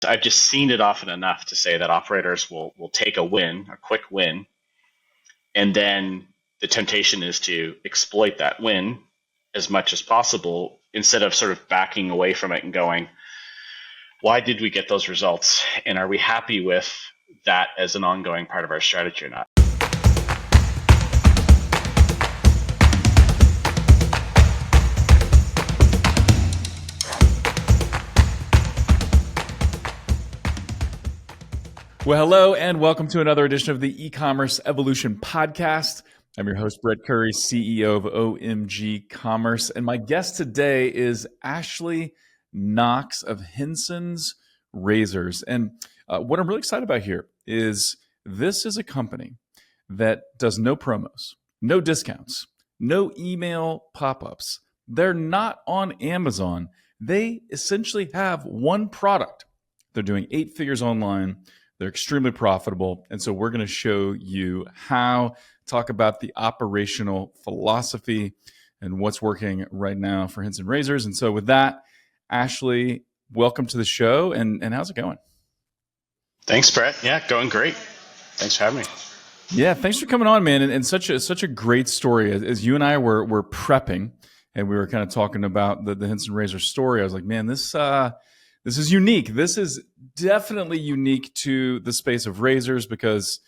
I've just seen it often enough to say that operators will take a win, a quick win, and then the temptation is to exploit that win as much as possible instead of sort of backing away from it and going, why did we get those results? And are we happy with that as an ongoing part of our strategy or not? Well, hello, and welcome to another edition of the E-commerce Evolution Podcast. I'm your host, Brett Curry, CEO of OMG Commerce, and my guest today is Ashley Knox of Henson's Razors. And what I'm really excited about here is this is a company that does no promos, no discounts, no email pop-ups. They're not on Amazon. They essentially have one product. They're doing 8 figures online. They're extremely profitable. And so we're going to show you how, talk about the operational philosophy and what's working right now for Henson Razors. And so with that, Ashley, welcome to the show. And how's it going? Thanks, Brett. Yeah, going great. Thanks for having me. Yeah, thanks for coming on, man. And such a great story. As you and I were prepping and we were kind of talking about the Henson Razors story, I was like, man, this is unique. This is definitely unique to the space of razors because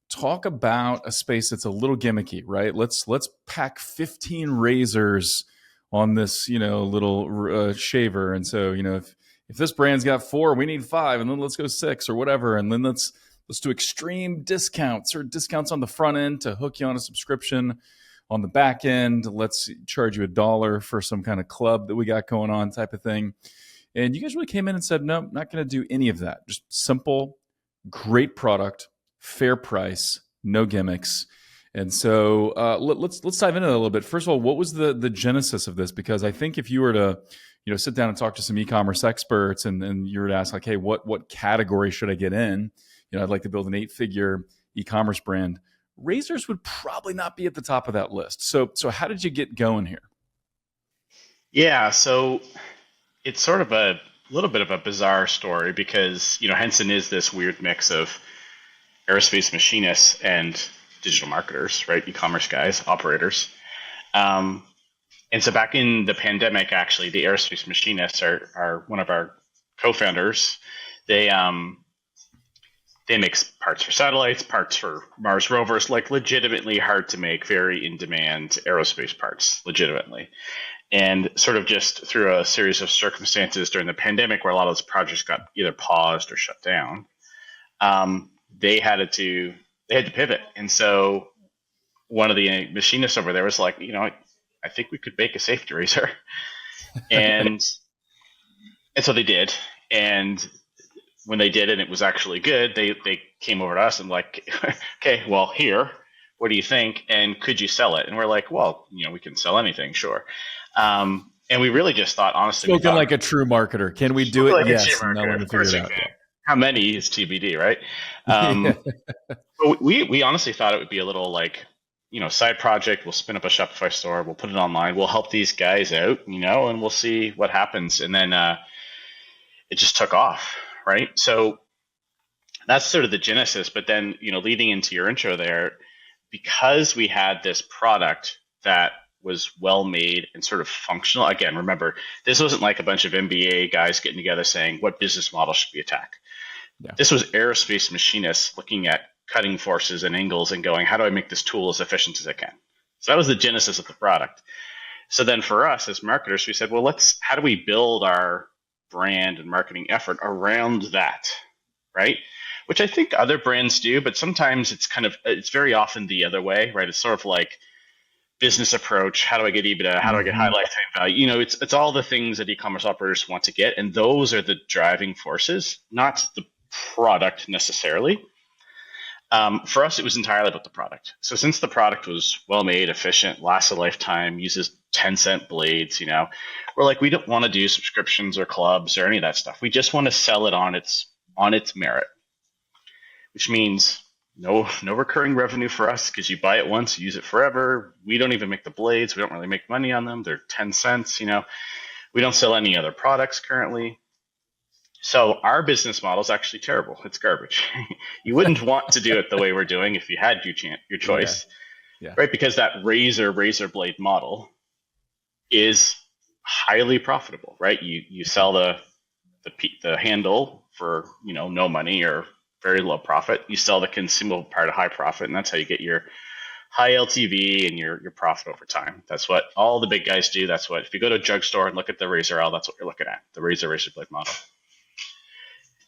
talk about a space that's a little gimmicky, right? Let's pack 15 razors on this, little shaver. And so, if this brand's got 4, we need 5, and then let's go 6 or whatever. And then let's do extreme discounts or discounts on the front end to hook you on a subscription. On the back end, let's charge you $1 for some kind of club that we got going on type of thing. And you guys really came in and said, no, not going to do any of that. Just simple, great product, fair price, no gimmicks. And so let's dive into that a little bit. First of all, what was the genesis of this? Because I think if you were to sit down and talk to some e-commerce experts and you were to ask like, hey, what category should I get in? I'd like to build an 8-figure e-commerce brand. Razors would probably not be at the top of that list. So how did you get going here? Yeah, so it's sort of a little bit of a bizarre story because, Henson is this weird mix of aerospace machinists and digital marketers, right? E-commerce guys, operators. And so back in the pandemic, actually, the aerospace machinists are one of our co-founders. They make parts for satellites, parts for Mars rovers, like legitimately hard to make, very in-demand aerospace parts, legitimately. And sort of just through a series of circumstances during the pandemic where a lot of those projects got either paused or shut down, they had to pivot. And so one of the machinists over there was like, I think we could make a safety razor. and so they did. And when they did, and it was actually good, they came over to us and like, okay, well, here, what do you think? And could you sell it? And we're like, well, we can sell anything, sure. And we really just thought, honestly, spoken like a true marketer. Can we do it? Like yes. No one to figure it out. Yeah. How many is TBD, right? But we honestly thought it would be a little like, side project. We'll spin up a Shopify store. We'll put it online. We'll help these guys out, and we'll see what happens. And then it just took off, right? So that's sort of the genesis. But then, leading into your intro there, because we had this product that was well made and sort of functional. Again, remember, this wasn't like a bunch of MBA guys getting together saying, what business model should we attack? Yeah. This was aerospace machinists looking at cutting forces and angles and going, how do I make this tool as efficient as I can? So that was the genesis of the product. So then for us as marketers, we said, well, how do we build our brand and marketing effort around that, right? Which I think other brands do, but sometimes it's very often the other way, right? It's sort of like, business approach. How do I get EBITDA? How do I get high lifetime value? It's all the things that e-commerce operators want to get. And those are the driving forces, not the product necessarily. For us, it was entirely about the product. So since the product was well made, efficient, lasts a lifetime, uses 10-cent blades, we're like, we don't want to do subscriptions or clubs or any of that stuff. We just want to sell it on its merit, which means no recurring revenue for us because you buy it once, you use it forever. We don't even make the blades. We don't really make money on them. They're 10 cents. We don't sell any other products currently. So our business model is actually terrible. It's garbage. You wouldn't want to do it the way we're doing if you had your Yeah. choice, Yeah. right? Because that razor blade model is highly profitable, right? You sell the handle for no money or very low profit. You sell the consumable part at high profit, and that's how you get your high LTV and your profit over time. That's what all the big guys do. That's what if you go to a drugstore and look at the razor aisle, that's what you're looking at, the razor blade model.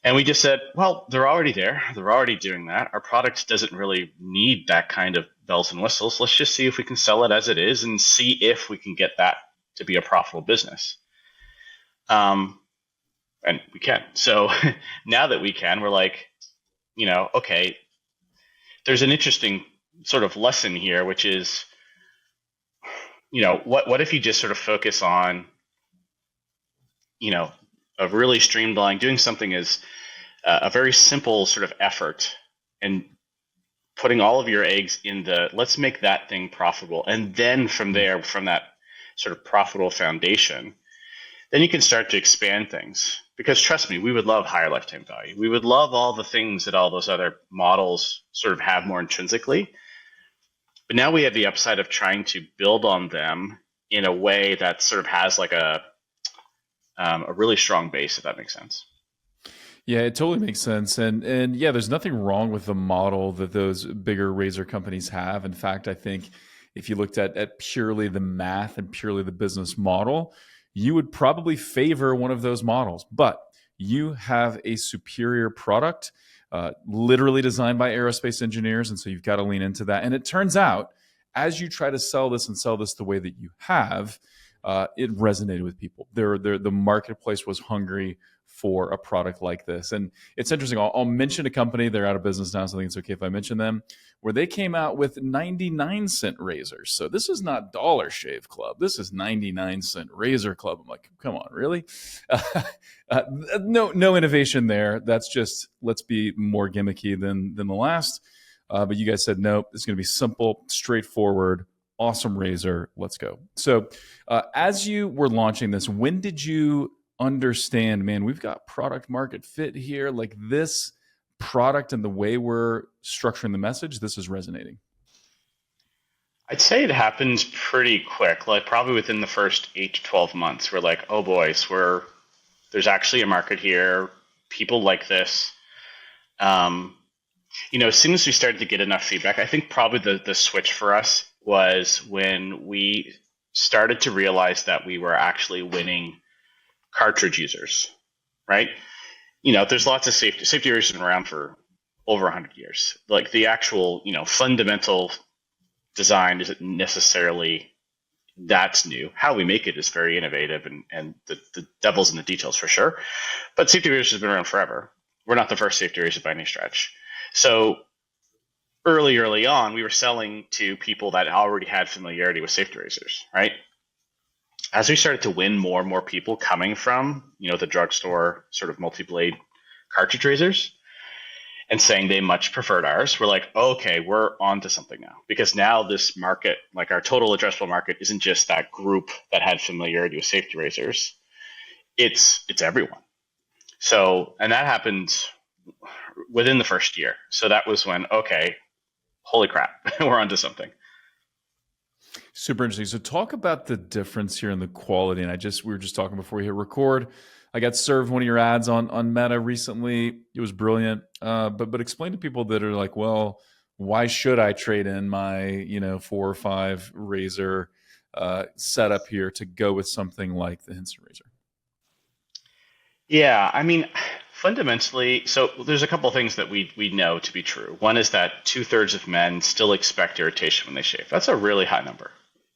And we just said, well, they're already there. They're already doing that. Our product doesn't really need that kind of bells and whistles. Let's just see if we can sell it as it is and see if we can get that to be a profitable business. And we can. So now that we can, we're like, okay, there's an interesting sort of lesson here, which is, what if you just sort of focus on, a really streamlined, doing something as a very simple sort of effort and putting all of your eggs in let's make that thing profitable. And then from there, from that sort of profitable foundation, then you can start to expand things. Because trust me, we would love higher lifetime value. We would love all the things that all those other models sort of have more intrinsically. But now we have the upside of trying to build on them in a way that sort of has like a really strong base, if that makes sense. Yeah, it totally makes sense. And yeah, there's nothing wrong with the model that those bigger razor companies have. In fact, I think if you looked at purely the math and purely the business model, you would probably favor one of those models. But you have a superior product, literally designed by aerospace engineers. And so you've got to lean into that. And it turns out, as you try to sell this and sell this the way that you have, it resonated with people. The marketplace was hungry for a product like this. And it's interesting. I'll mention a company, they're out of business now, so I think it's okay if I mention them, where they came out with 99-cent razors. So this is not Dollar Shave Club. This is 99-cent razor club. I'm like, come on, really? No innovation there. That's just, let's be more gimmicky than the last. But you guys said, nope, it's going to be simple, straightforward, awesome razor. Let's go. So as you were launching this, when did you understand, man, we've got product market fit here? Like this product and the way we're structuring the message, this is resonating. I'd say it happens pretty quick, like probably within the first 8 to 12 months. We're like, oh boys, there's actually a market here. People like this. As soon as we started to get enough feedback, I think probably the switch for us was when we started to realize that we were actually winning cartridge users, right? There's lots of safety razors been around for over 100 years. Like the actual, fundamental design isn't necessarily that's new. How we make it is very innovative, and the devil's in the details for sure. But safety razors has been around forever. We're not the first safety razor by any stretch. So early on, we were selling to people that already had familiarity with safety razors, right? As we started to win more and more people coming from, the drugstore sort of multi-blade cartridge razors and saying they much preferred ours, we're like, okay, we're onto something now. Because now this market, like our total addressable market, isn't just that group that had familiarity with safety razors. It's everyone. So, and that happened within the first year. So that was when, okay, holy crap, we're onto something. Super interesting. So talk about the difference here in the quality. And we were just talking before we hit record. I got served one of your ads on Meta recently. It was brilliant. But explain to people that are like, well, why should I trade in my 4 or 5 razor setup here to go with something like the Henson Razor? Yeah, I mean, fundamentally, so there's a couple of things that we know to be true. One is that 2/3 of men still expect irritation when they shave. That's a really high number,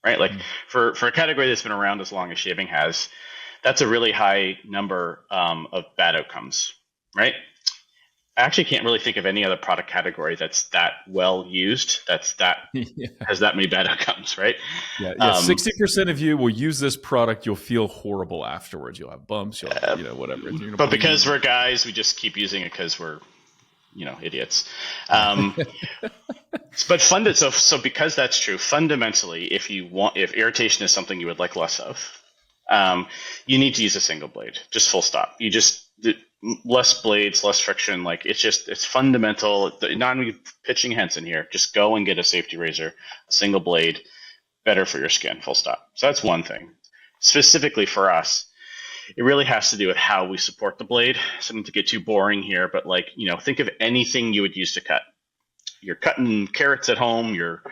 right? Like for a category that's been around as long as shaving has, that's a really high number of bad outcomes, right? I actually can't really think of any other product category that's that well used, has that many bad outcomes, right? Yeah. 60% of you will use this product. You'll feel horrible afterwards. You'll have bumps. You'll have, whatever. But because we're guys, we just keep using it because we're, idiots. But so because that's true, fundamentally, if irritation is something you would like less of, you need to use a single blade, just full stop. less blades, less friction. Like it's fundamental. Not even pitching Henson here. Just go and get a safety razor, a single blade, better for your skin. Full stop. So that's one thing. Specifically for us, it really has to do with how we support the blade. Something to get too boring here, but like think of anything you would use to cut. You're cutting carrots at home. You're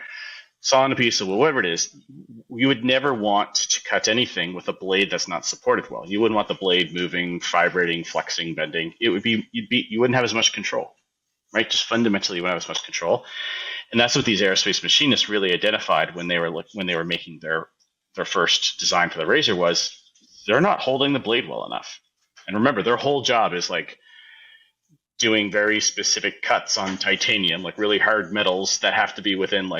sawing a piece of whatever it is. You would never want to cut anything with a blade that's not supported well. You wouldn't want the blade moving, vibrating, flexing, bending. It would be you wouldn't have as much control, right? Just fundamentally, you wouldn't have as much control. And that's what these aerospace machinists really identified when they were making their first design for the razor was they're not holding the blade well enough. And remember, their whole job is like doing very specific cuts on titanium, like really hard metals that have to be within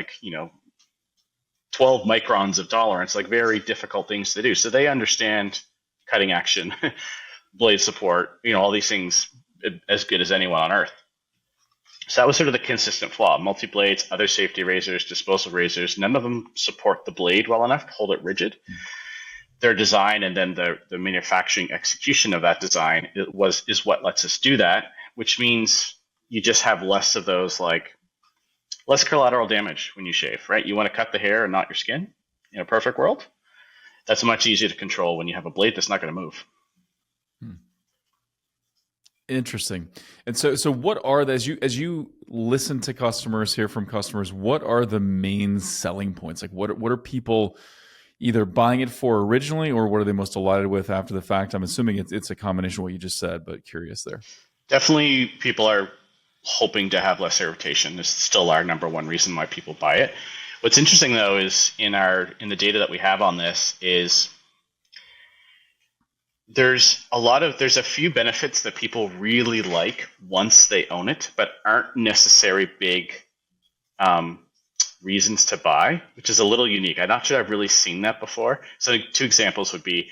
12 microns of tolerance, like very difficult things to do. So they understand cutting action, blade support, all these things as good as anyone on earth. So that was sort of the consistent flaw. Multi-blades, other safety razors, disposal razors, none of them support the blade well enough to hold it rigid. Their design and then the manufacturing execution of that design is what lets us do that, which means you just have less of those, like less collateral damage when you shave, right? You want to cut the hair and not your skin in a perfect world. That's much easier to control when you have a blade that's not going to move. Interesting. And so what are the, as you listen to customers, hear from customers, what are the main selling points? Like what are people either buying it for originally, or what are they most delighted with after the fact? I'm assuming it's a combination of what you just said, but curious there. Definitely people are hoping to have less irritation. This is still our number one reason why people buy it. What's interesting though is in the data that we have on this is there's a few benefits that people really like once they own it, but aren't necessary big reasons to buy, which is a little unique. I'm not sure I've really seen that before. So two examples would be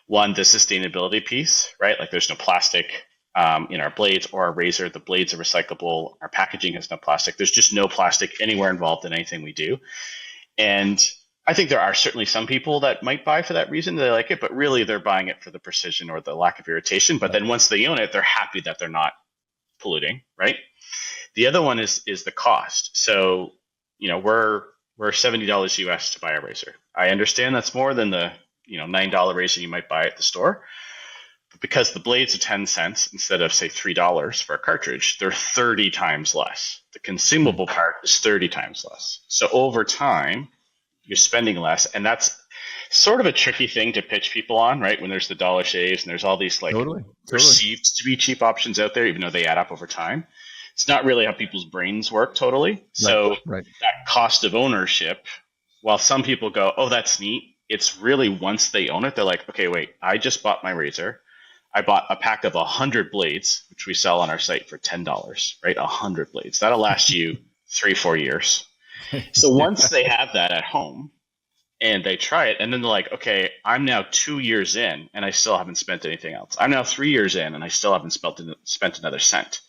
one, the sustainability piece, right? Like there's no plastic in our blades or our razor. The blades are recyclable. Our packaging has no plastic. There's just no plastic anywhere involved in anything we do. And I think there are certainly some people that might buy for that reason. They like it, but really they're buying it for the precision or the lack of irritation. But then once they own it, they're happy that they're not polluting, right? The other one is the cost. So, we're $70 US to buy a razor. I understand that's more than the $9 razor you might buy at the store. But because the blades are 10 cents instead of say $3 for a cartridge, they're 30 times less. The consumable part is 30 times less. So over time, you're spending less, and that's sort of a tricky thing to pitch people on, right? When there's the dollar shaves and there's all these totally. Perceived to be cheap options out there, even though they add up over time. It's not really how people's brains work totally. So that cost of ownership, while some people go, oh, that's neat, it's really once they own it, they're like, okay, wait, I just bought my razor. I bought a pack of 100 blades, which we sell on our site for $10, right? 100 blades. That'll last you 3-4 years. So once they have that at home and they try it, and then they're like, okay, I'm now 2 years in and I still haven't spent anything else. I'm now 3 years in and I still haven't spent another cent.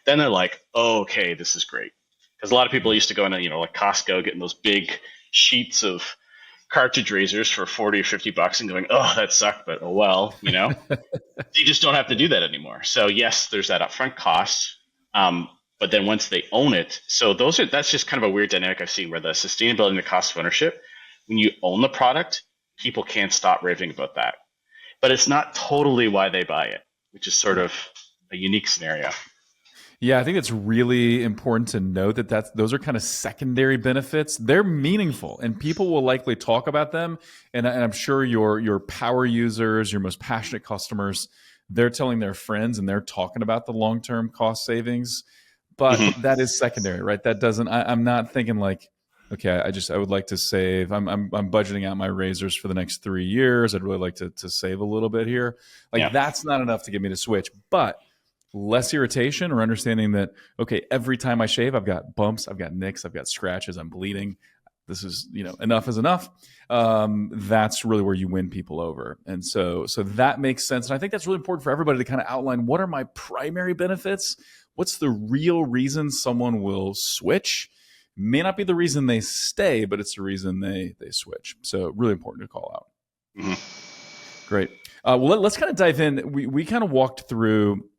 Then they're like, oh, okay, this is great. Because a lot of people used to go into, like Costco, getting those big sheets of cartridge razors for 40 or 50 bucks and going, oh, that sucked, but oh well, They just don't have to do that anymore. So yes, there's that upfront cost. But then once they own it, so that's just kind of a weird dynamic I've seen where the sustainability and the cost of ownership, when you own the product, people can't stop raving about that. But it's not totally why they buy it, which is sort of a unique scenario. Yeah, I think it's really important to note that those are kind of secondary benefits. They're meaningful, and people will likely talk about them. And I'm sure your power users, your most passionate customers, they're telling their friends and they're talking about the long-term cost savings. But that is secondary, right? That doesn't. I'm not thinking like, okay, I would like to save. I'm budgeting out my razors for the next 3 years. I'd really like to save a little bit here. That's not enough to get me to switch. But less irritation, or understanding that, okay, every time I shave, I've got bumps, I've got nicks, I've got scratches, I'm bleeding. This is, enough is enough. That's really where you win people over. And so that makes sense. And I think that's really important for everybody to kind of outline, what are my primary benefits? What's the real reason someone will switch? May not be the reason they stay, but it's the reason they switch. So really important to call out. Great. Well, let's kind of dive in. We kind of walked through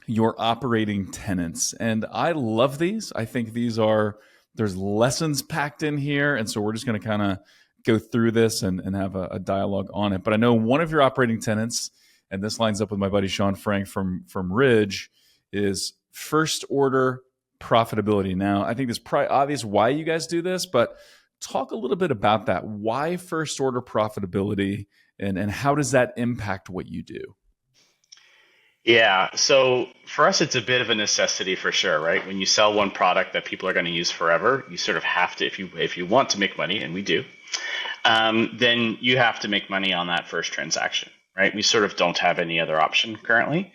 your operating tenants. And I love these. I think there's lessons packed in here. And so we're just going to kind of go through this and have a dialogue on it. But I know one of your operating tenants, and this lines up with my buddy Sean Frank from Ridge, is first order profitability. Now, I think it's probably obvious why you guys do this, but talk a little bit about that. Why first order profitability, and how does that impact what you do? Yeah, so for us, it's a bit of a necessity for sure, right? When you sell one product that people are going to use forever, you sort of have to, if you want to make money, and we do, then you have to make money on that first transaction, right? We sort of don't have any other option currently.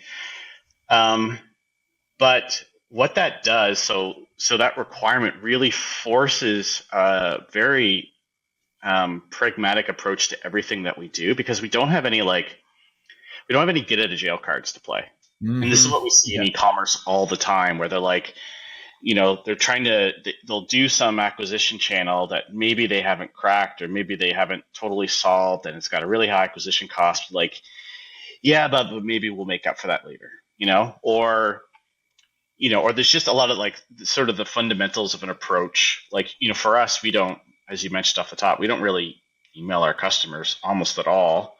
But what that does, so that requirement really forces a very pragmatic approach to everything that we do, because we don't have any get out of jail cards to play. And this is Mm-hmm. what we see in Yeah. e-commerce all the time, where they're like, they'll do some acquisition channel that maybe they haven't cracked or maybe they haven't totally solved, and it's got a really high acquisition cost. Like, yeah, but maybe we'll make up for that later, or there's just a lot of like sort of the fundamentals of an approach. Like, for us, we don't, as you mentioned off the top, we don't really email our customers almost at all.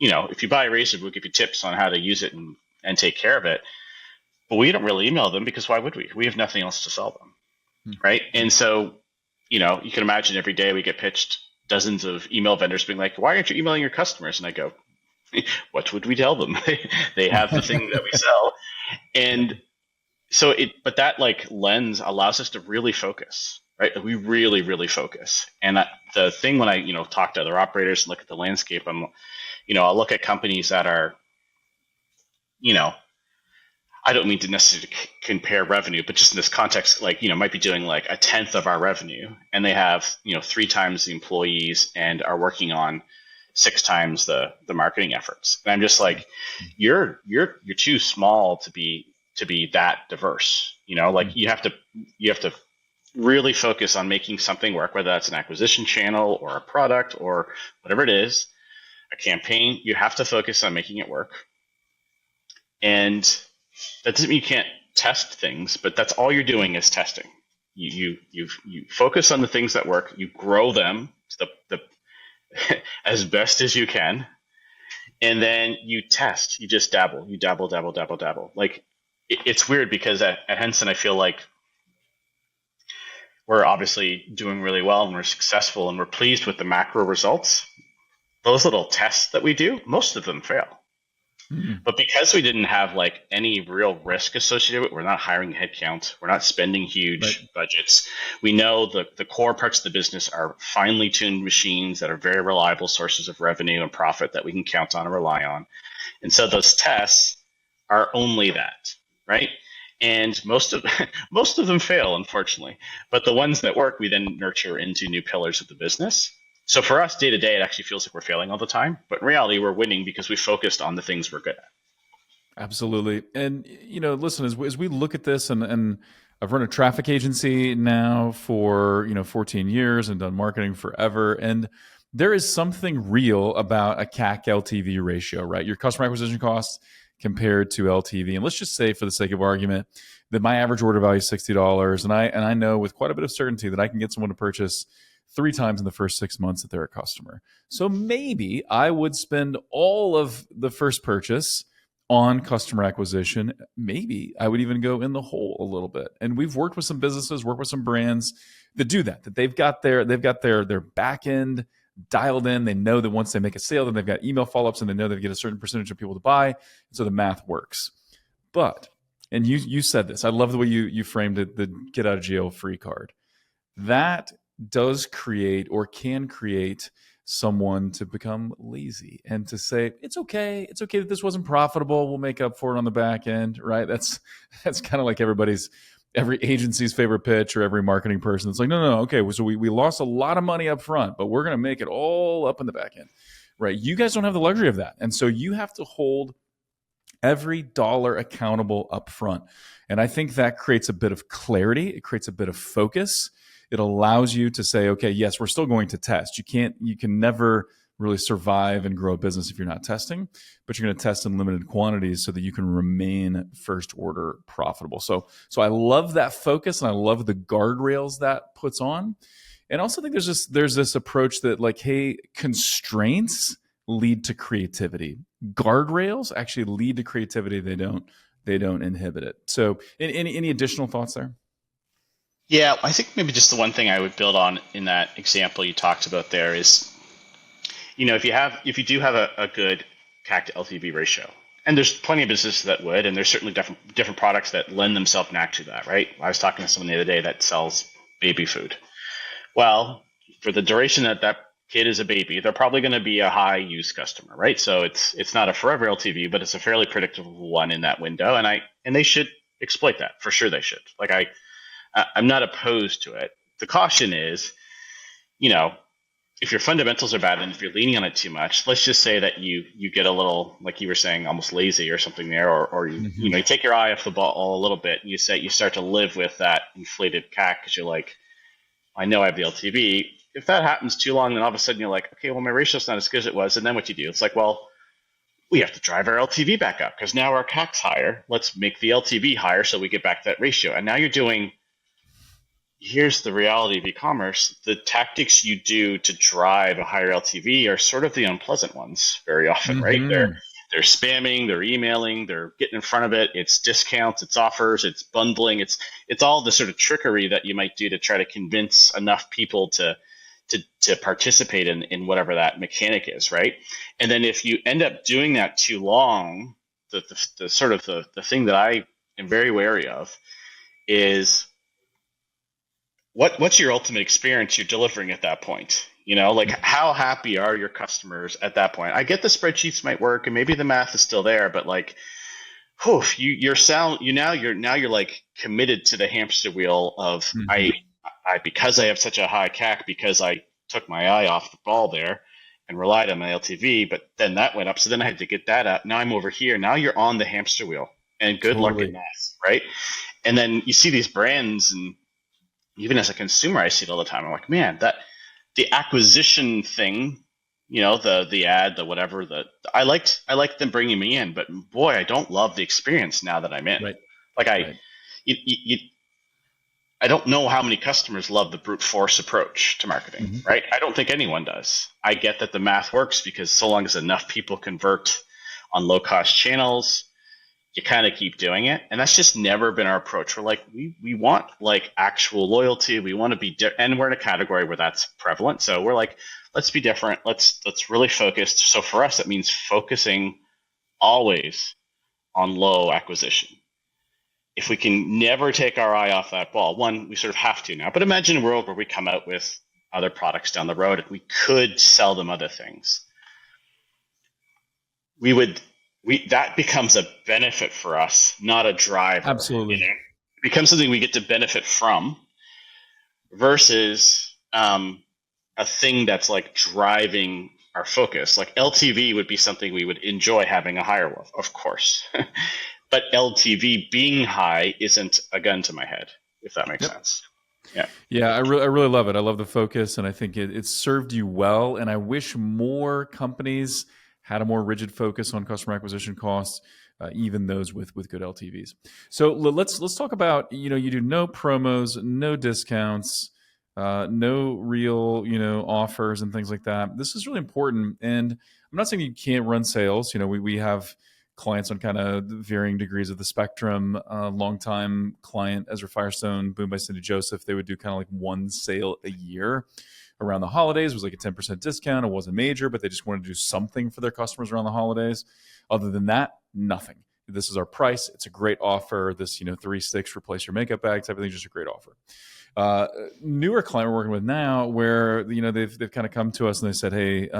If you buy a razor, we'll give you tips on how to use it and take care of it. But we don't really email them, because why would we? We have nothing else to sell them, right? And so, you can imagine every day we get pitched dozens of email vendors being like, "Why aren't you emailing your customers?" And I go, "What would we tell them? They have the thing that we sell." And so but that like lens allows us to really focus, right? We really, really focus. And the thing when I, talk to other operators and look at the landscape, I'll look at companies that are, you know, I don't mean to necessarily compare revenue, but just in this context, like, might be doing like a tenth of our revenue, and they have, three times the employees and are working on six times the marketing efforts. And I'm just like, you're too small to be that diverse. Like you have to really focus on making something work, whether that's an acquisition channel or a product or whatever it is, a campaign. You have to focus on making it work. And that doesn't mean you can't test things, but that's all you're doing is testing. You focus on the things that work, you grow them to the as best as you can, and then you test. You just dabble. You dabble. Like, it's weird because at Henson, I feel like we're obviously doing really well and we're successful and we're pleased with the macro results. Those little tests that we do, most of them fail. Mm. But because we didn't have like any real risk associated with it, we're not hiring headcount, we're not spending huge budgets. We know the core parts of the business are finely tuned machines that are very reliable sources of revenue and profit that we can count on and rely on. And so those tests are only that, right? And most of most of them fail, unfortunately. But the ones that work, we then nurture into new pillars of the business. So for us, day to day, it actually feels like we're failing all the time. But in reality, we're winning because we focused on the things we're good at. Absolutely. And, listen, as we look at this, and I've run a traffic agency now for, 14 years and done marketing forever. And there is something real about a CAC LTV ratio, right? Your customer acquisition costs compared to LTV. And let's just say, for the sake of argument, that my average order value is $60. And I know with quite a bit of certainty that I can get someone to purchase 3 times in the first 6 months that they're a customer. So maybe I would spend all of the first purchase on customer acquisition. Maybe I would even go in the hole a little bit. And we've worked with some businesses, worked with some brands that do that they've got their back end dialed in. They know that once they make a sale, then they've got email follow-ups, and they know they get a certain percentage of people to buy. And so the math works. But, and you said this, I love the way you framed it, the get out of jail free card. That does create, or can create, someone to become lazy and to say, it's okay that this wasn't profitable, we'll make up for it on the back end, right? That's kind of like every agency's favorite pitch, or every marketing person. It's like, no, okay, so we lost a lot of money up front, but we're going to make it all up in the back end, right? You guys don't have the luxury of that. And so you have to hold every dollar accountable up front. And I think that creates a bit of clarity. It creates a bit of focus. It allows you to say, okay, yes, we're still going to test. You can never really survive and grow a business if you're not testing, but you're going to test in limited quantities so that you can remain first order profitable. So I love that focus, and I love the guardrails that puts on. And also think there's this approach that, like, hey, constraints lead to creativity. Guardrails actually lead to creativity. They don't inhibit it. So any additional thoughts there? Yeah, I think maybe just the one thing I would build on in that example you talked about there is, if you do have a good CAC to LTV ratio, and there's plenty of businesses that would, and there's certainly different products that lend themselves naturally to that, right? I was talking to someone the other day that sells baby food. Well, for the duration that that kid is a baby, they're probably going to be a high use customer, right? So it's not a forever LTV, but it's a fairly predictable one in that window, and they should exploit that for sure. They should. Like I'm not opposed to it. The caution is, if your fundamentals are bad and if you're leaning on it too much, let's just say that you get a little, like you were saying, almost lazy or something there, or you take your eye off the ball a little bit, and you start to live with that inflated CAC because you're like, I know I have the LTV. If that happens too long, then all of a sudden you're like, okay, well, my ratio's not as good as it was. And then what you do? It's like, well, we have to drive our LTV back up because now our CAC's higher. Let's make the LTV higher so we get back that ratio. And now you're doing, here's the reality of e-commerce. The tactics you do to drive a higher LTV are sort of the unpleasant ones very often, right? They're spamming, they're emailing, they're getting in front of it. It's discounts, it's offers, it's bundling, it's all the sort of trickery that you might do to try to convince enough people to participate in whatever that mechanic is, right? And then if you end up doing that too long, the sort of the thing that I am very wary of is what's your ultimate experience you're delivering at that point? Like how happy are your customers at that point? I get the spreadsheets might work and maybe the math is still there, but like, whew, you're like committed to the hamster wheel of I because I have such a high CAC because I took my eye off the ball there and relied on my LTV, but then that went up, so then I had to get that up. Now I'm over here. Now you're on the hamster wheel, and good luck in that, right? And then you see these brands, and even as a consumer, I see it all the time. I'm like, man, that the acquisition thing, the ad, the whatever, I liked them bringing me in, but boy, I don't love the experience now that I'm in. Right. Like I don't know how many customers love the brute force approach to marketing, right? I don't think anyone does. I get that the math works because so long as enough people convert on low cost channels, you kind of keep doing it. And that's just never been our approach. We're like, we want like actual loyalty. We want to be, and we're in a category where that's prevalent. So we're like, let's be different. Let's really focus. So for us, it means focusing always on low acquisition. If we can never take our eye off that ball, one, we sort of have to now, but imagine a world where we come out with other products down the road and we could sell them other things. That becomes a benefit for us, not a driver. Absolutely. It becomes something we get to benefit from versus a thing that's like driving our focus. Like LTV would be something we would enjoy having a higher of course. But LTV being high isn't a gun to my head, if that makes sense. Yeah, I really love it. I love the focus, and I think it served you well. And I wish more companies had a more rigid focus on customer acquisition costs, even those with good LTVs. So let's talk about, you do no promos, no discounts, no real offers and things like that. This is really important, and I'm not saying you can't run sales. We have clients on kind of varying degrees of the spectrum. Longtime client Ezra Firestone, Boom by Cindy Joseph, they would do kind of like one sale a year around the holidays. It was like a 10% discount. It wasn't major, but they just wanted to do something for their customers around the holidays. Other than that, nothing. This is our price. It's a great offer. This, 3 sticks, replace your makeup bag type of thing, just a great offer. Newer client we're working with now where, they've kind of come to us and they said, hey,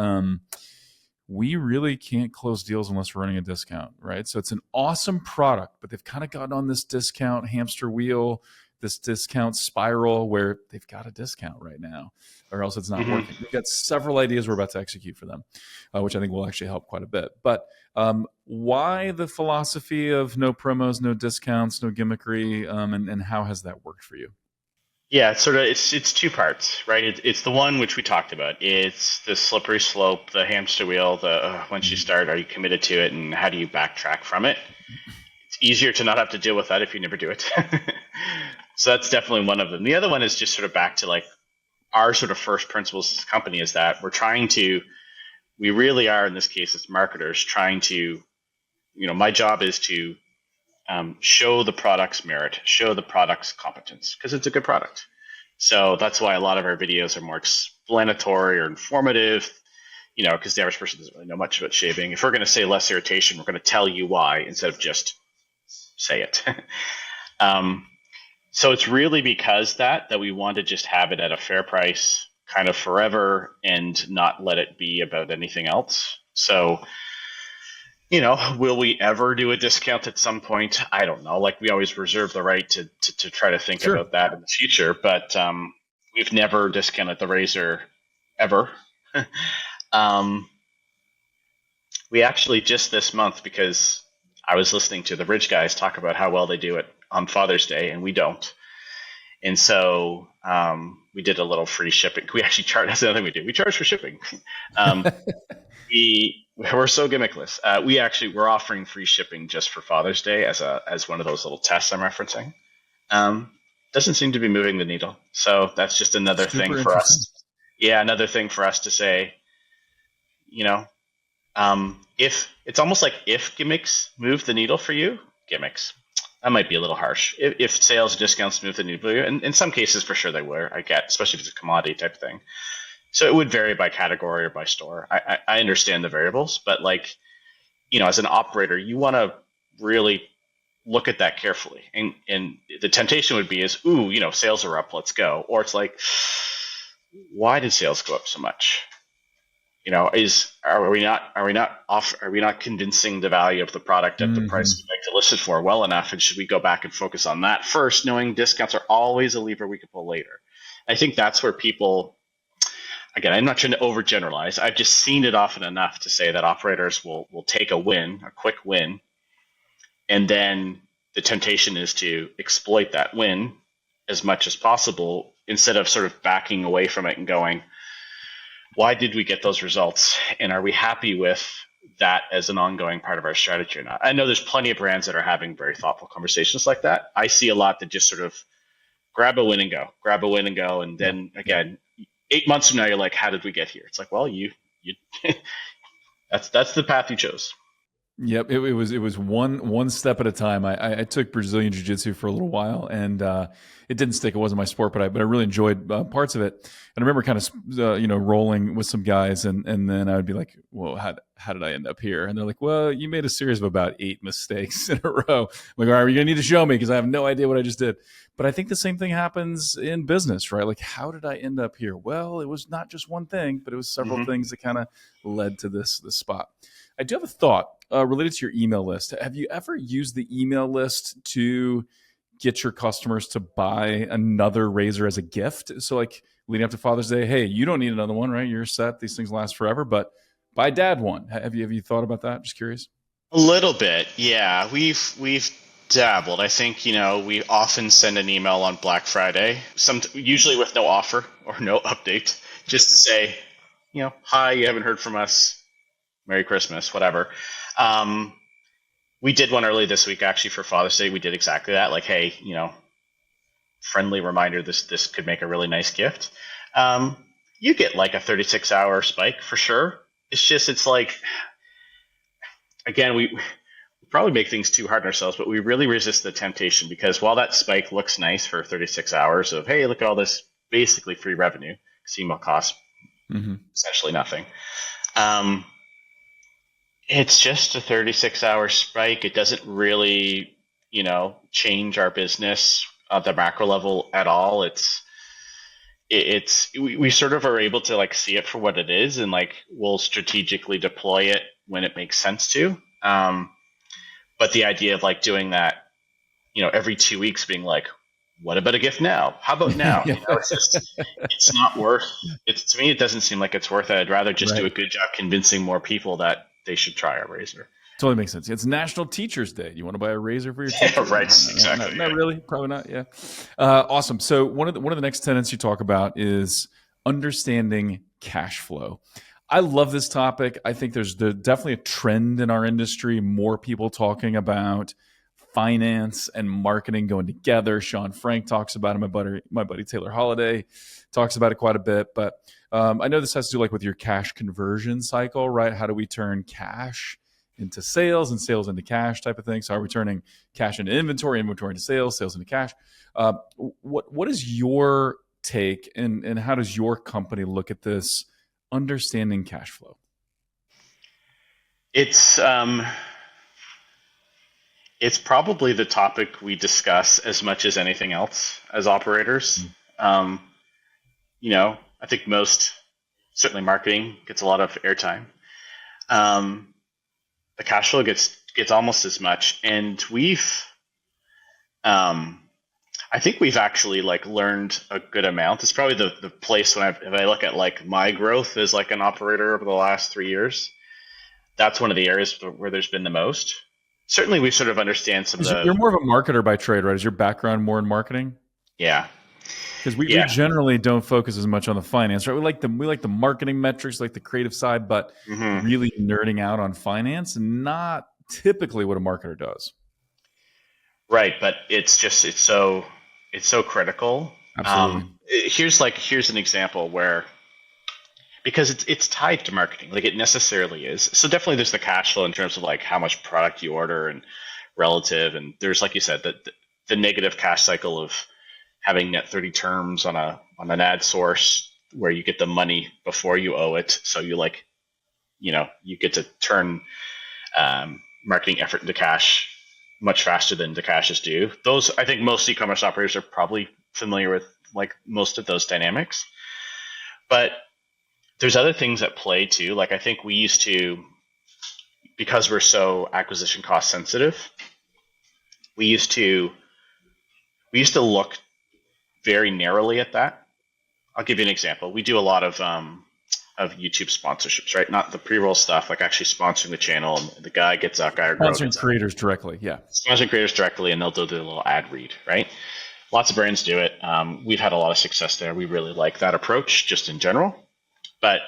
we really can't close deals unless we're running a discount, right? So it's an awesome product, but they've kind of gotten on this discount hamster wheel, this discount spiral where they've got a discount right now, or else it's not working. We've got several ideas we're about to execute for them, which I think will actually help quite a bit. But why the philosophy of no promos, no discounts, no gimmickry, and how has that worked for you? Yeah, it's two parts, right? It's the one which we talked about. It's the slippery slope, the hamster wheel. The once you Mhm. start, are you committed to it, and how do you backtrack from it? It's easier to not have to deal with that if you never do it. So that's definitely one of them. The other one is just sort of back to like our sort of first principles as a company is that we really are in this case as marketers trying to, my job is to show the product's merit, show the product's competence because it's a good product. So that's why a lot of our videos are more explanatory or informative, because the average person doesn't really know much about shaving. If we're going to say less irritation, we're going to tell you why instead of just say it. um, so it's really because that we want to just have it at a fair price kind of forever and not let it be about anything else. So, will we ever do a discount at some point? I don't know. Like we always reserve the right to try to think Sure. about that in the future, but we've never discounted the razor ever. um, we actually just this month, because I was listening to the Ridge guys talk about how well they do it on Father's Day, and we don't. And so we did a little free shipping. We actually charge. That's the other thing we do. We charge for shipping. Um, we're so gimmickless. We're offering free shipping just for Father's Day as one of those little tests I'm referencing. Um, doesn't seem to be moving the needle. So that's just another thing Super for interesting. us. Yeah, another thing for us to say. You know, if it's almost like if gimmicks move the needle for you, gimmicks. That might be a little harsh. If sales discounts move the needle for you, and in some cases for sure they were, I get, especially if it's a commodity type thing. So it would vary by category or by store. I understand the variables, but like, as an operator, you want to really look at that carefully. And the temptation would be is, ooh, sales are up, let's go. Or it's like, why did sales go up so much? Are we not convincing the value of the product at the price Hmm. we like to list it for well enough? And should we go back and focus on that first, knowing discounts are always a lever we can pull later? I think that's where people, again, I'm not trying to overgeneralize. I've just seen it often enough to say that operators will take a quick win, and then the temptation is to exploit that win as much as possible instead of sort of backing away from it and going, why did we get those results? And are we happy with that as an ongoing part of our strategy or not? I know there's plenty of brands that are having very thoughtful conversations like that. I see a lot that just sort of grab a win and go, grab a win and go. And Yep. then Yep. again, 8 months from now, you're like, how did we get here? It's like, well, you that's the path you chose. Yep, it was one step at a time. I took Brazilian Jiu Jitsu for a little while, and it didn't stick. It wasn't my sport, but I really enjoyed parts of it. And I remember kind of rolling with some guys, and then I would be like, "Well, how did I end up here?" And they're like, "Well, you made a series of about 8 mistakes in a row." I'm like, all right, you're gonna need to show me because I have no idea what I just did. But I think the same thing happens in business, right? Like, how did I end up here? Well, it was not just one thing, but it was several Mm-hmm. things that kind of led to this spot. I do have a thought related to your email list. Have you ever used the email list to get your customers to buy another razor as a gift? So, like leading up to Father's Day, hey, you don't need another one, right? You're set. These things last forever, but buy Dad one. Have you thought about that? Just curious. A little bit, yeah. We've dabbled. I think we often send an email on Black Friday, usually with no offer or no update, just to say, hi, you haven't heard from us. Merry Christmas, whatever. Um, we did one early this week actually for Father's Day. We did exactly that. Like, hey, friendly reminder, this could make a really nice gift. Um, you get like a 36-hour spike for sure. It's like, again, we probably make things too hard on ourselves, but we really resist the temptation because while that spike looks nice for 36 hours of, hey, look at all this basically free revenue, email costs Mm-hmm. essentially nothing. Um, it's just a 36-hour spike. It doesn't really, change our business at the macro level at all. We sort of are able to like see it for what it is, and like we'll strategically deploy it when it makes sense to. But the idea of like doing that, every 2 weeks being like, what about a gift now? How about now? Yeah. It's not worth it. To me, it doesn't seem like it's worth it. I'd rather just do a Right. good job convincing more people that they should try our razor. Totally makes sense. It's National Teachers Day. You want to buy a razor for your teacher? Right, exactly. Not really. Probably not. Yeah. Awesome. So one of the next tenets you talk about is understanding cash flow. I love this topic. I think there's definitely a trend in our industry. More people talking about finance and marketing going together. Sean Frank talks about it. My buddy Taylor Holiday talks about it quite a bit. But I know this has to do like with your cash conversion cycle, right? How do we turn cash into sales and sales into cash type of thing? So are we turning cash into inventory into sales, sales into cash? What is your take, and how does your company look at this understanding cash flow? It's probably the topic we discuss as much as anything else as operators. I think certainly marketing gets a lot of airtime. The cash flow gets almost as much, and I think we've actually like learned a good amount. It's probably the place if I look at like my growth as like an operator over the last 3 years, that's one of the areas where there's been the most. Certainly, we sort of understand some of the. You're more of a marketer by trade, right? Is your background more in marketing? Yeah, because we generally don't focus as much on the finance, right? We like the marketing metrics, like the creative side, but really nerding out on finance, not typically what a marketer does. Right, but it's so critical. Absolutely. Here's an example where, because it's tied to marketing, like it necessarily is. So definitely there's the cash flow in terms of like how much product you order and relative, and there's, like you said, the negative cash cycle of having net 30 terms on an ad source where you get the money before you owe it. So you you get to turn marketing effort into cash much faster than the cash is due. Those, I think most e-commerce operators are probably familiar with like most of those dynamics. But there's other things at play too. Like I think we used to, because we're so acquisition cost sensitive, we used to look very narrowly at that. I'll give you an example. We do a lot of YouTube sponsorships, right? Not the pre-roll stuff, like actually sponsoring the channel, and the guy gets a guy or girl sponsoring creators directly, yeah. Sponsoring creators directly, and they'll do a little ad read, right? Lots of brands do it. We've had a lot of success there. We really like that approach, just in general. But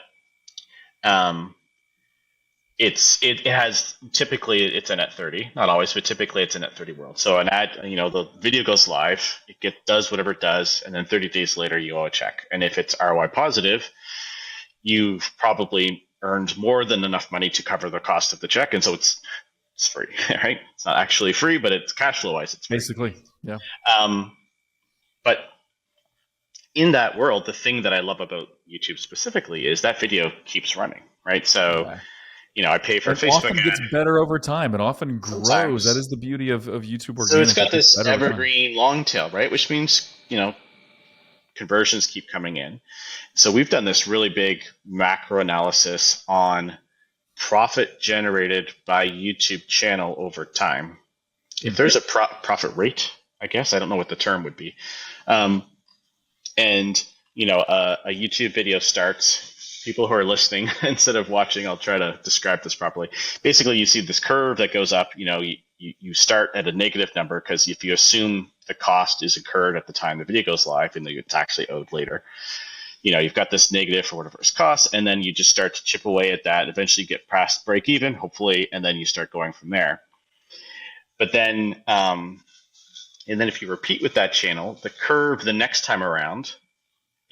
it has typically it's a net 30, not always, but typically it's a net 30 world. So an ad, the video goes live, it does whatever it does, and then 30 days later you owe a check. And if it's ROI positive, you've probably earned more than enough money to cover the cost of the check, and so it's free, right? It's not actually free, but it's cash flow wise, it's free. Basically, yeah. But in that world, the thing that I love about YouTube specifically is that video keeps running, right? So, I pay for Facebook. Often gets better over time. It often grows. Sometimes. That is the beauty of YouTube organic. So it's got this evergreen long tail, right? Which means, conversions keep coming in. So we've done this really big macro analysis on profit generated by YouTube channel over time. If there's a profit rate, I guess, I don't know what the term would be. A YouTube video starts, people who are listening instead of watching, I'll try to describe this properly. Basically, you see this curve that goes up. You start at a negative number because if you assume the cost is incurred at the time the video goes live and it's actually owed later, you've got this negative for whatever it costs, and then you just start to chip away at that, eventually get past break even, hopefully, and then you start going from there. But then, if you repeat with that channel, the curve the next time around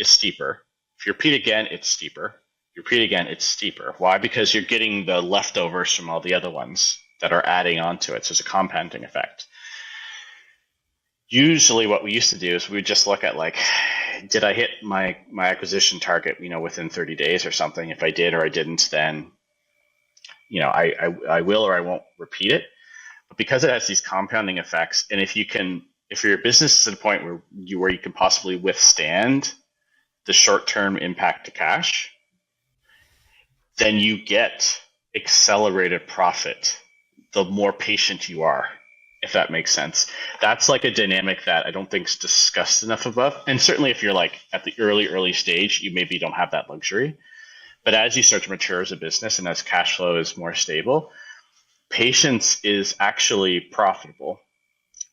is steeper. If you repeat again, it's steeper. You repeat again, it's steeper. Why? Because you're getting the leftovers from all the other ones that are adding on to it. So it's a compounding effect. Usually what we used to do is we would just look at like, did I hit my acquisition target, within 30 days or something? If I did or I didn't, then, I will or I won't repeat it. But because it has these compounding effects, and if your business is at a point where you can possibly withstand the short-term impact to cash, then you get accelerated profit the more patient you are, if that makes sense. That's like a dynamic that I don't think is discussed enough above. And certainly if you're like at the early stage, you maybe don't have that luxury. But as you start to mature as a business and as cash flow is more stable, patience is actually profitable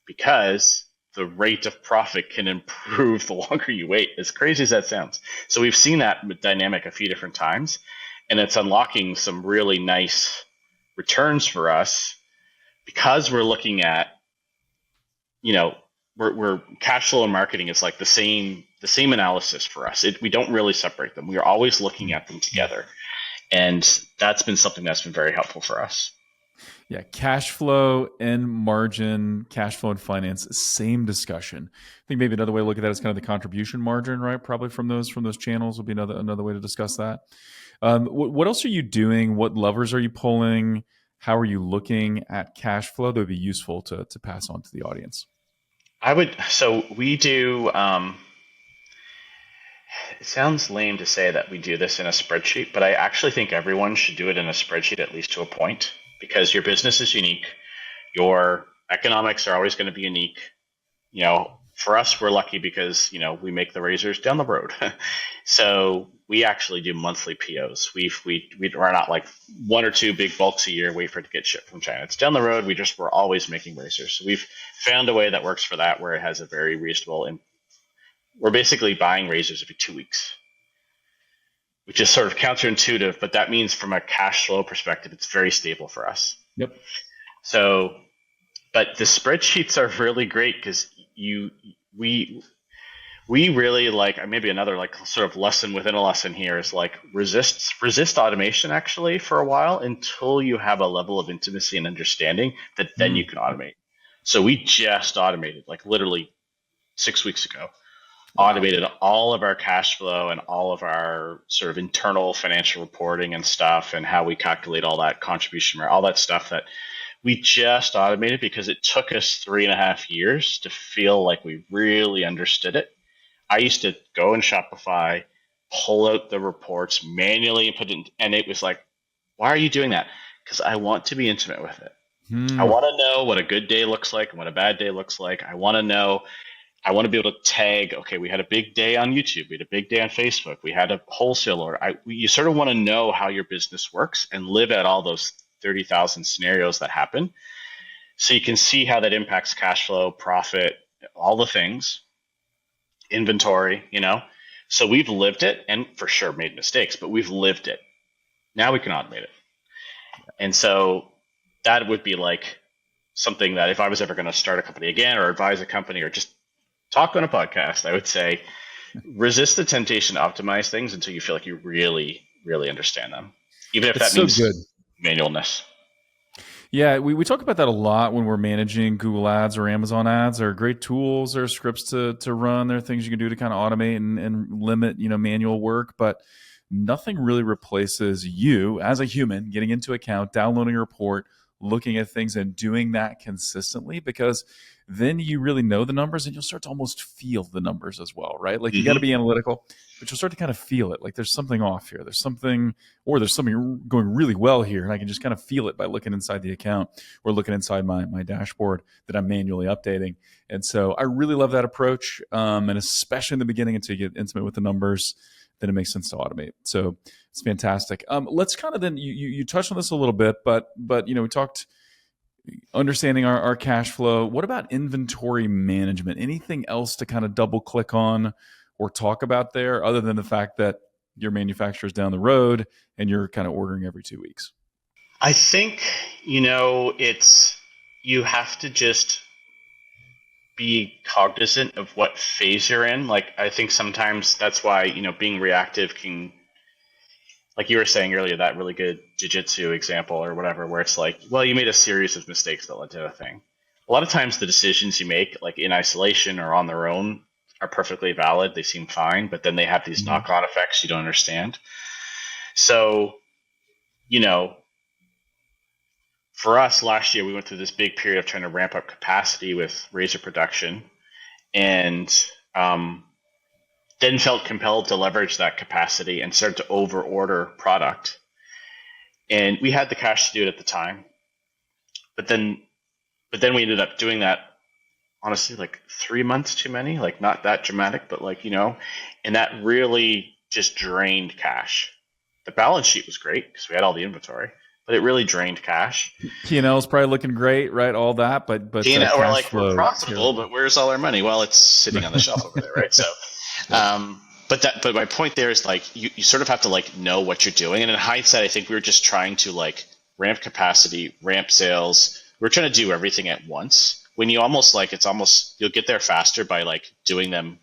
because the rate of profit can improve the longer you wait, as crazy as that sounds. So we've seen that dynamic a few different times, and it's unlocking some really nice returns for us because we're looking at, you know, we're cash flow and marketing is like the same analysis for us. We don't really separate them. We are always looking at them together, and that's been something that's been very helpful for us. Yeah, cash flow and margin, cash flow and finance, same discussion. I think maybe another way to look at that is kind of the contribution margin, right? Probably from those channels would be another way to discuss that. What else are you doing? What levers are you pulling? How are you looking at cash flow that would be useful to pass on to the audience? So we do, it sounds lame to say that we do this in a spreadsheet, but I actually think everyone should do it in a spreadsheet, at least to a point, because your business is unique. Your economics are always going to be unique. For us, we're lucky because, we make the razors down the road. So we actually do monthly POs. We're not like one or two big bulks a year, wait for it to get shipped from China. It's down the road. We're always making razors. So we've found a way that works for that, where it has a very reasonable, and we're basically buying razors every 2 weeks, which is sort of counterintuitive, but that means from a cash flow perspective, it's very stable for us. Yep. So, but the spreadsheets are really great because we really like, maybe another like sort of lesson within a lesson here is like resist automation actually for a while until you have a level of intimacy and understanding that then you can automate. So we just automated like literally 6 weeks ago. Wow. Automated all of our cash flow and all of our sort of internal financial reporting and stuff, and how we calculate all that contribution, all that stuff that we just automated because it took us 3.5 years to feel like we really understood it. I used to go in Shopify, pull out the reports manually and put it in, and it was like, why are you doing that? Because I want to be intimate with it. I want to know what a good day looks like and what a bad day looks like. I want to be able to tag, okay, we had a big day on YouTube, we had a big day on Facebook, we had a wholesale order. You sort of want to know how your business works and live at all those 30,000 scenarios that happen. So you can see how that impacts cash flow, profit, all the things, inventory, So we've lived it and for sure made mistakes, but we've lived it. Now we can automate it. And so that would be like something that if I was ever going to start a company again or advise a company or just talk on a podcast, I would say resist the temptation to optimize things until you feel like you really, really understand them, even if that means manualness. Yeah, we talk about that a lot when we're managing Google Ads or Amazon ads. There are great tools, there are scripts to run, there are things you can do to kind of automate and limit, manual work, but nothing really replaces you as a human getting into account, downloading a report, looking at things and doing that consistently, because then you really know the numbers and you'll start to almost feel the numbers as well, right? Like you got to be analytical, but you'll start to kind of feel it. Like there's something off here. There's something going really well here. And I can just kind of feel it by looking inside the account or looking inside my dashboard that I'm manually updating. And so I really love that approach. And especially in the beginning until you get intimate with the numbers, then it makes sense to automate. So it's fantastic. Let's kind of then, you touched on this a little bit, but we talked understanding our cash flow. What about inventory management? Anything else to kind of double click on or talk about there other than the fact that your manufacturer's down the road and you're kind of ordering every 2 weeks? I think, you have to just be cognizant of what phase you're in. Like, I think sometimes that's why, being reactive can, like you were saying earlier, that really good jiu-jitsu example or whatever, where it's like, well, you made a series of mistakes that led to a thing. A lot of times the decisions you make, like in isolation or on their own, are perfectly valid. They seem fine, but then they have these knock-on effects you don't understand. So, for us last year, we went through this big period of trying to ramp up capacity with razor production, and then felt compelled to leverage that capacity and started to over-order product. And we had the cash to do it at the time. But then we ended up doing that, honestly, like 3 months too many, like not that dramatic, but like, and that really just drained cash. The balance sheet was great because we had all the inventory, but it really drained cash. P&L is probably looking great, right? All that, but We're cash like, we're flow profitable, terrible. but where's all our money? Well, it's sitting on the shelf over there, right? So, Yep. but my point there is like you sort of have to like know what you're doing. And in hindsight, I think we were just trying to like ramp capacity, ramp sales. We're trying to do everything at once. When you almost like it's almost you'll get there faster by like doing them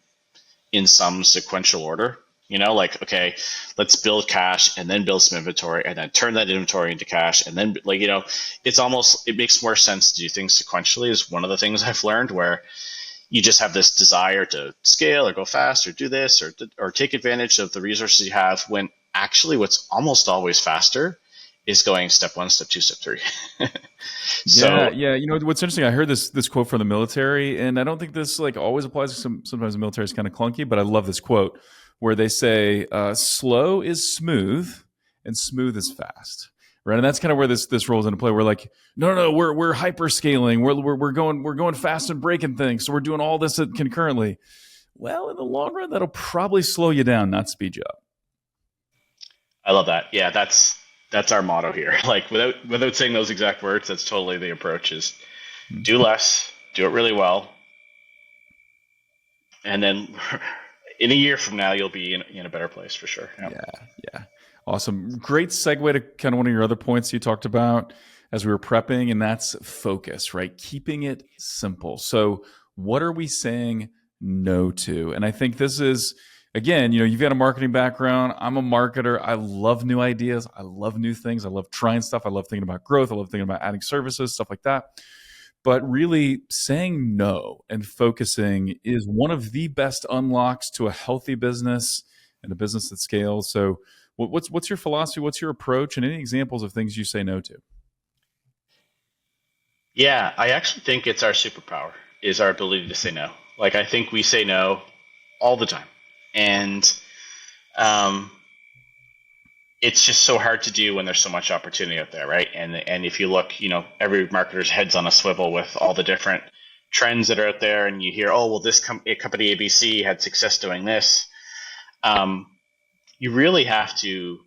in some sequential order. You know, like, okay, let's build cash and then build some inventory and then turn that inventory into cash. And then like, it's almost, it makes more sense to do things sequentially is one of the things I've learned where you just have this desire to scale or go fast or do this or take advantage of the resources you have when actually what's almost always faster is going step one, step two, step three. Yeah, So yeah. You know what's interesting? I heard this quote from the military, and I don't think this like always applies. Sometimes the military is kind of clunky, but I love this quote where they say, "Slow is smooth, and smooth is fast." Right, and that's kind of where this rolls into play. We're like, no, we're hyper scaling. We're going fast and breaking things. So we're doing all this concurrently. Well, in the long run, that'll probably slow you down, not speed you up. I love that. Yeah, that's our motto here. Like without saying those exact words, that's totally the approach is do less, do it really well, and then in a year from now you'll be in a better place for sure. Yeah. Yeah, yeah. Awesome. Great segue to kind of one of your other points you talked about as we were prepping, and that's focus, right? Keeping it simple. So, what are we saying no to? And I think this is, again, you've got a marketing background. I'm a marketer. I love new ideas. I love new things. I love trying stuff. I love thinking about growth. I love thinking about adding services, stuff like that. But really, saying no and focusing is one of the best unlocks to a healthy business and a business that scales. So, what's your philosophy? What's your approach? And any examples of things you say no to? Yeah, I actually think it's our superpower is our ability to say no. Like I think we say no all the time, and um, it's just so hard to do when there's so much opportunity out there, right? And if you look, every marketer's head's on a swivel with all the different trends that are out there, and you hear, oh, well, this company ABC had success doing this. Um, you really have to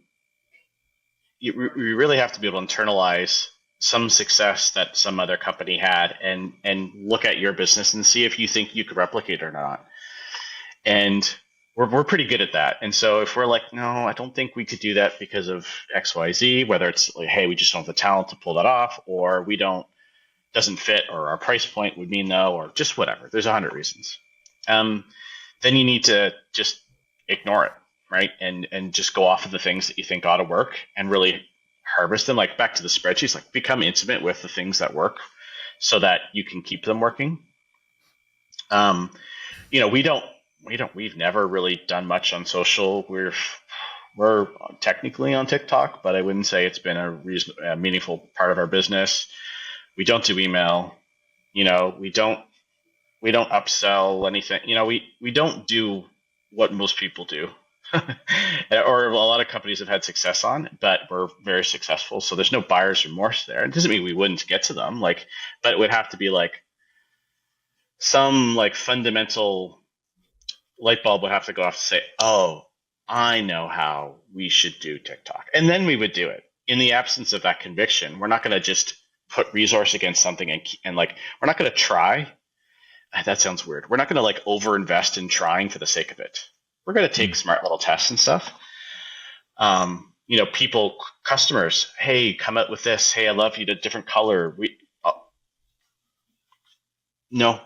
you really have to be able to internalize some success that some other company had and look at your business and see if you think you could replicate it or not. And we're pretty good at that. And so if we're like, no, I don't think we could do that because of XYZ, whether it's like, hey, we just don't have the talent to pull that off, or we don't doesn't fit, or our price point would mean no, or just whatever. There's 100 reasons. Then you need to just ignore it, right? And just go off of the things that you think ought to work and really harvest them. Like back to the spreadsheets, like become intimate with the things that work so that you can keep them working. Um, we've never really done much on social. We're technically on TikTok, but I wouldn't say it's been a meaningful part of our business. We don't do email. We don't upsell anything. We don't do what most people do, or a lot of companies have had success on, but we're very successful. So there's no buyer's remorse there. It doesn't mean we wouldn't get to them, but it would have to be like some like fundamental light bulb would have to go off to say, oh, I know how we should do TikTok. And then we would do it. In the absence of that conviction, we're not going to just put resource against something and like, we're not going to try. That sounds weird. We're not going to like overinvest in trying for the sake of it. We're going to take smart little tests and stuff. Customers, hey, come out with this. Hey, I love you to different color. No,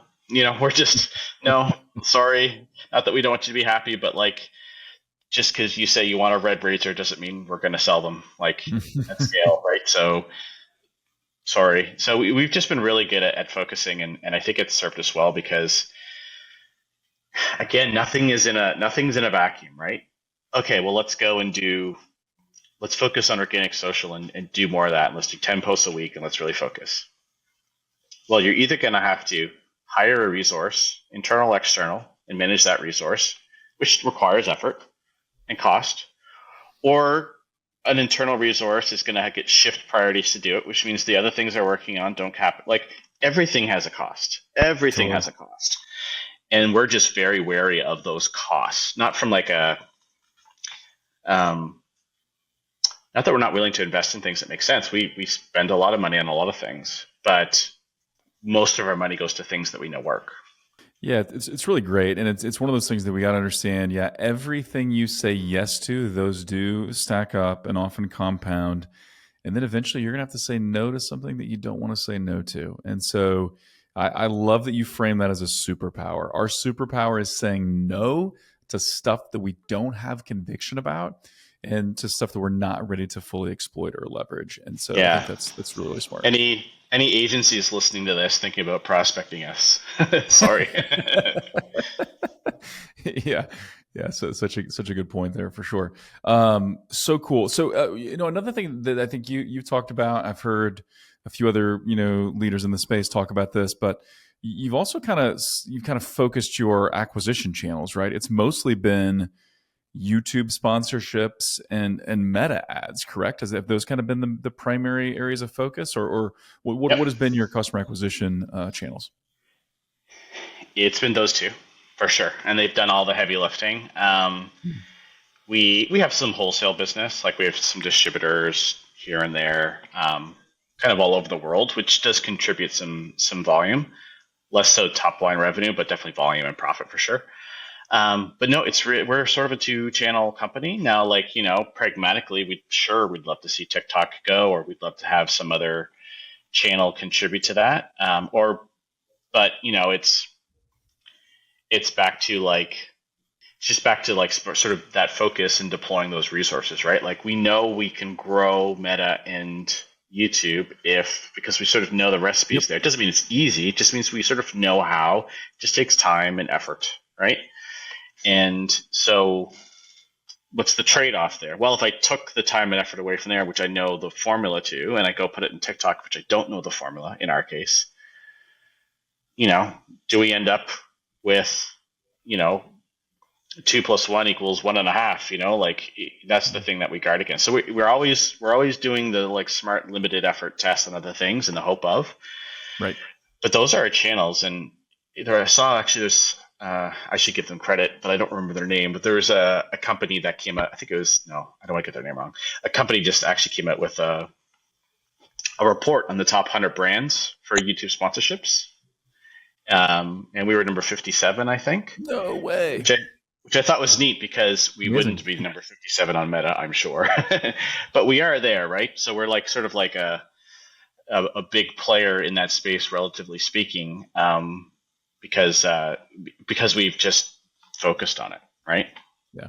we're just, no, sorry. Not that we don't want you to be happy, but like, just because you say you want a red razor doesn't mean we're going to sell them like at scale, right? So sorry. So we've just been really good at focusing, and I think it's served us well because again, nothing's in a vacuum, right? Okay, well let's focus on organic social and do more of that. Let's do 10 posts a week and let's really focus. Well, you're either going to have to hire a resource, internal, external, and manage that resource, which requires effort and cost, or an internal resource is going to get shift priorities to do it, which means the other things they're working on don't cap. Like everything has a cost. Everything Totally. has a cost. And we're just very wary of those costs, not from like a Not that we're not willing to invest in things that make sense. We spend a lot of money on a lot of things, but most of our money goes to things that we know work. Yeah, it's really great, and it's one of those things that we got to understand. Yeah, everything you say yes to, those do stack up and often compound, and then eventually you're gonna have to say no to something that you don't want to say no to. And so, I love that you frame that as a superpower. Our superpower is saying no to stuff that we don't have conviction about, and to stuff that we're not ready to fully exploit or leverage. And so, I think Yeah. that's really, really smart. Any agencies listening to this thinking about prospecting us? Sorry. Yeah, yeah. So such a good point there for sure. So cool. So another thing that I think you've talked about, I've heard a few other leaders in the space talk about this, but you've kind of focused your acquisition channels, right? It's mostly been YouTube sponsorships and meta ads, correct? Have those kind of been the primary areas of focus, or what Yep. has been your customer acquisition channels? It's been those two for sure, and they've done all the heavy lifting. We have some wholesale business, like we have some distributors here and there, kind of all over the world, which does contribute some volume. Less so top line revenue, but definitely volume and profit for sure. But no, we're sort of a two-channel company now. Like, pragmatically, we'd love to see TikTok go, or we'd love to have some other channel contribute to that. But it's back to like it's just back to like sort of that focus and deploying those resources, right? Like we know we can grow Meta and YouTube if because we sort of know the Yep. recipes there. It doesn't mean it's easy. It just means we sort of know how. It just takes time and effort, right? And so what's the trade-off there? Well, if I took the time and effort away from there, which I know the formula to, and I go put it in TikTok, which I don't know the formula in our case, do we end up with, you know, 2 + 1 = 1.5? Like that's the thing that we guard against. So we're always doing the like smart limited effort tests and other things in the hope of. Right. But those are our channels, and I saw actually there's I should give them credit, but I don't remember their name. But there was a company that came out. I think it was no, I don't want to get their name wrong. A company just actually came out with a report on the top 100 brands for YouTube sponsorships, and we were number 57, I think, No way. which I thought was neat because we Amazing. wouldn't be number 57 on Meta, I'm sure, but we are there, right? So we're like sort of like a big player in that space, relatively speaking, because we've just focused on it, right? Yeah.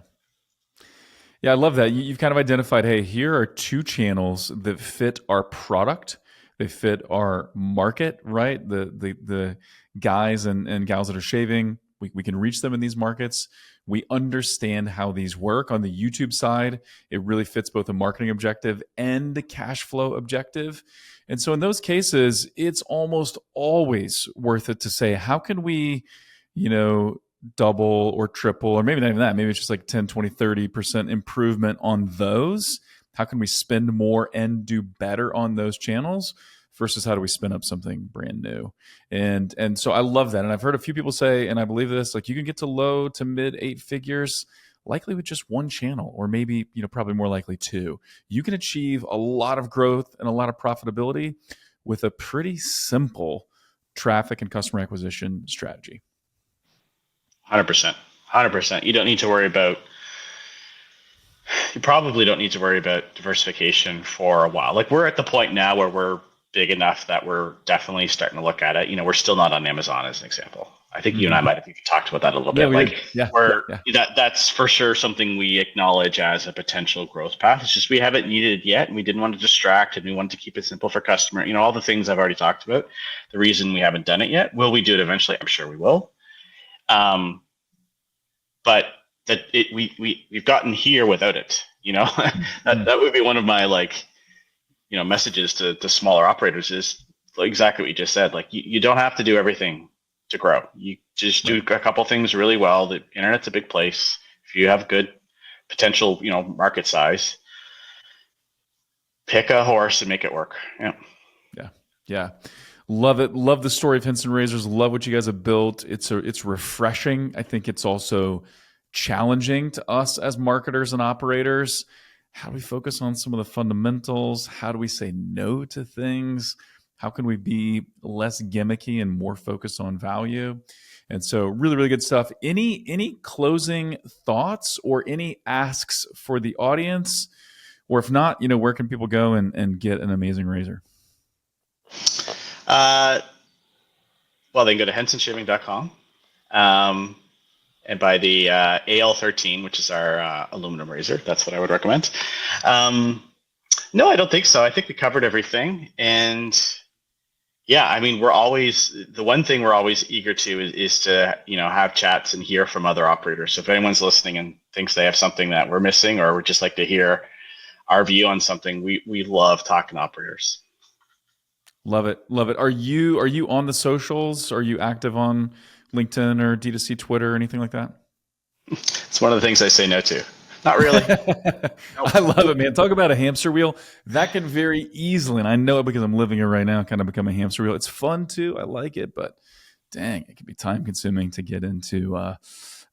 Yeah, I love that. You've kind of identified, hey, here are two channels that fit our product. They fit our market, right? The guys and gals that are shaving, we can reach them in these markets. We understand how these work. On the YouTube side, it really fits both a marketing objective and the cash flow objective. And so in those cases, it's almost always worth it to say, how can we, you know, double or triple, or maybe not even that, maybe it's just like 10, 20, 30% improvement on those? How can we spend more and do better on those channels versus how do we spin up something brand new? And so I love that. And I've heard a few people say, and I believe this, like you can get to low to mid 8 figures likely with just one channel, or maybe, probably more likely two. You can achieve a lot of growth and a lot of profitability with a pretty simple traffic and customer acquisition strategy. 100%. 100%. You probably don't need to worry about diversification for a while. Like we're at the point now where we're big enough that we're definitely starting to look at it. We're still not on Amazon as an example. I think you and I Mm-hmm. might have even talked about that a little Yeah, bit. we Like did. Yeah, we're yeah, that's for sure something we acknowledge as a potential growth path. It's just we haven't needed it yet, and we didn't want to distract, and we wanted to keep it simple for customer. All the things I've already talked about. The reason we haven't done it yet. Will we do it eventually? I'm sure we will. Um, but we've gotten here without it. Mm-hmm. That would be one of my like messages to smaller operators is like exactly what you just said. Like you don't have to do everything to grow. You just do Right. a couple things really well. The internet's a big place. If you have good potential, market size, pick a horse and make it work. Yeah. Yeah. Yeah. Love it. Love the story of Henson Razors. Love what you guys have built. It's refreshing. I think it's also challenging to us as marketers and operators. how do we focus on some of the fundamentals? How do we say no to things? How can we be less gimmicky and more focused on value? And so really, really good stuff. Any closing thoughts or any asks for the audience? Or if not, where can people go and get an amazing razor? Well, they can go to hensonshaving.com and buy the AL13, which is our aluminum razor. That's what I would recommend. No, I don't think so. I think we covered everything. And yeah, I mean, the one thing we're always eager to is to, have chats and hear from other operators. So if anyone's listening and thinks they have something that we're missing, or would just like to hear our view on something, we love talking to operators. Love it. Love it. Are you on the socials? Are you active on LinkedIn or D2C Twitter or anything like that? It's one of the things I say no to. Not really. I love it, man. Talk about a hamster wheel. That can very easily, and I know it because I'm living it right now, kind of become a hamster wheel. It's fun too. I like it, but dang, it can be time consuming to get into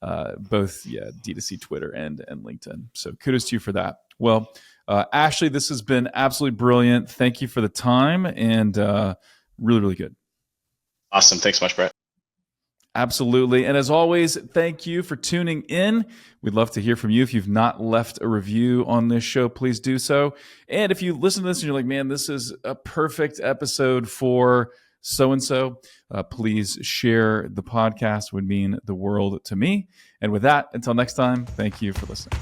both D2C Twitter and LinkedIn. So kudos to you for that. Well, Ashley, this has been absolutely brilliant. Thank you for the time, and really, really good. Awesome. Thanks so much, Brett. Absolutely. And as always, thank you for tuning in. We'd love to hear from you. If you've not left a review on this show, please do so. And if you listen to this and you're like, man, this is a perfect episode for so-and-so, please share the podcast. It would mean the world to me. And with that, until next time, thank you for listening.